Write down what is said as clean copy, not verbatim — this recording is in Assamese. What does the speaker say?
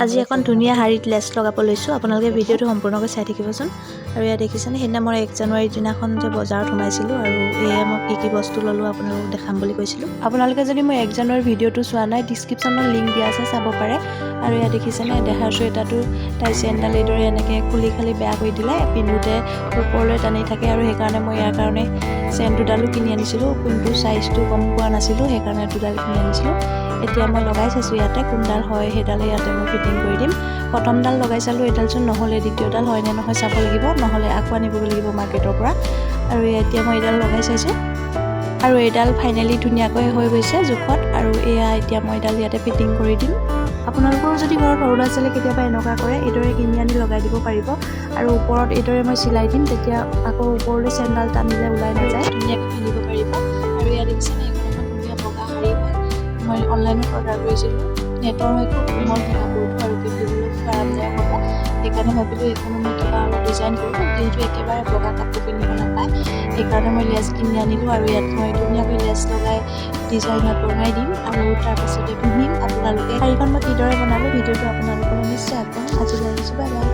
আজি এখন ধুনীয়া শাৰীত লেছ লগাব লৈছোঁ। আপোনালোকে ভিডিঅ'টো সম্পূৰ্ণকৈ চাই থাকিবচোন। আৰু ইয়াত দেখিছেনে, সেইদিনা মই 1 জানুৱাৰীৰ দিনাখন যে বজাৰত সোমাইছিলোঁ আৰু এয়া মই কি বস্তু ল'লোঁ আপোনালোকক দেখাম বুলি কৈছিলোঁ। আপোনালোকে যদি মই 1 জানুৱাৰীৰ ভিডিঅ'টো চোৱা নাই, ডিছক্ৰিপশ্যনত লিংক দিয়া আছে, চাব পাৰে। আৰু ইয়াত দেখিছেনে, দেহাৰ চুৱেটাৰটো তাই চেণ্ডেল এইদৰে এনেকৈ খুলি খালি বেয়া কৰি দিলে, পিন্ধোতে ওপৰলৈ টানি থাকে। আৰু সেইকাৰণে মই ইয়াৰ কাৰণে চেন দুডালো কিনি আনিছিলোঁ, কিন্তু চাইজটো কম পোৱা নাছিলোঁ, সেইকাৰণে দুডাল কিনি আনিছিলোঁ। এতিয়া মই লগাই চাইছোঁ, ইয়াতে কোনডাল হয় সেইডালে ইয়াতে মই ফিটিং কৰি দিম। প্ৰথমডাল লগাই চালোঁ, এডালচোন নহ'লে, দ্বিতীয়ডাল হয় নে নহয় চাব লাগিব, নহ'লে আকৌ আনিবগৈ লাগিব মাৰ্কেটৰ পৰা। আৰু এতিয়া মই এইডাল লগাই চাইছোঁ, আৰু এইডাল ফাইনেলি ধুনীয়াকৈ হৈ গৈছে জোখত। আৰু এয়া এতিয়া মই এইডাল ইয়াতে ফিটিং কৰি দিম। আপোনালোকৰ যদি ঘৰত সৰু ল'ৰা ছোৱালী কেতিয়াবা এনেকুৱা কৰে, এইদৰে কিনি আনি লগাই দিব পাৰিব। আৰু ওপৰত এইদৰে মই চিলাই দিম, তেতিয়া আকৌ ওপৰলৈ চেণ্ডেল টানিলে ওলাই নাযায়, ধুনীয়াকৈ পিন্ধিব পাৰিব। আৰু ইয়াত দেখিছেনে, এইখন এখন ধুনীয়া বগা শাৰী হয়, মই অনলাইনত অৰ্ডাৰ কৰিছিলোঁ। নেটৰ হয় খুব কোমল হয় কাপোৰটো, আৰু পিন্ধিবলৈ খুব আৰামদায়ক হ'ব। সেইকাৰণে ভাবিলোঁ এইখনো মই কিবা অলপ ডিজাইন কৰোঁ, যিহেতু একেবাৰে বগা কাপোৰ পিন্ধিব নাপায়। সেইকাৰণে মই লেছ কিনি আনিলোঁ, আৰু ইয়াত মই ধুনীয়াকৈ লেছ লগাই ডিজাইনত বনাই দিম, আৰু তাৰপাছতে পিন্ধিম। আপোনালোকে শাৰীখন মই কিদৰে বনালোঁ ভিডিঅ'টো আপোনালোকৰ নিশ্চয় আগবঢ়াম। আজিলৈ আহিছোঁ, বাই বাই।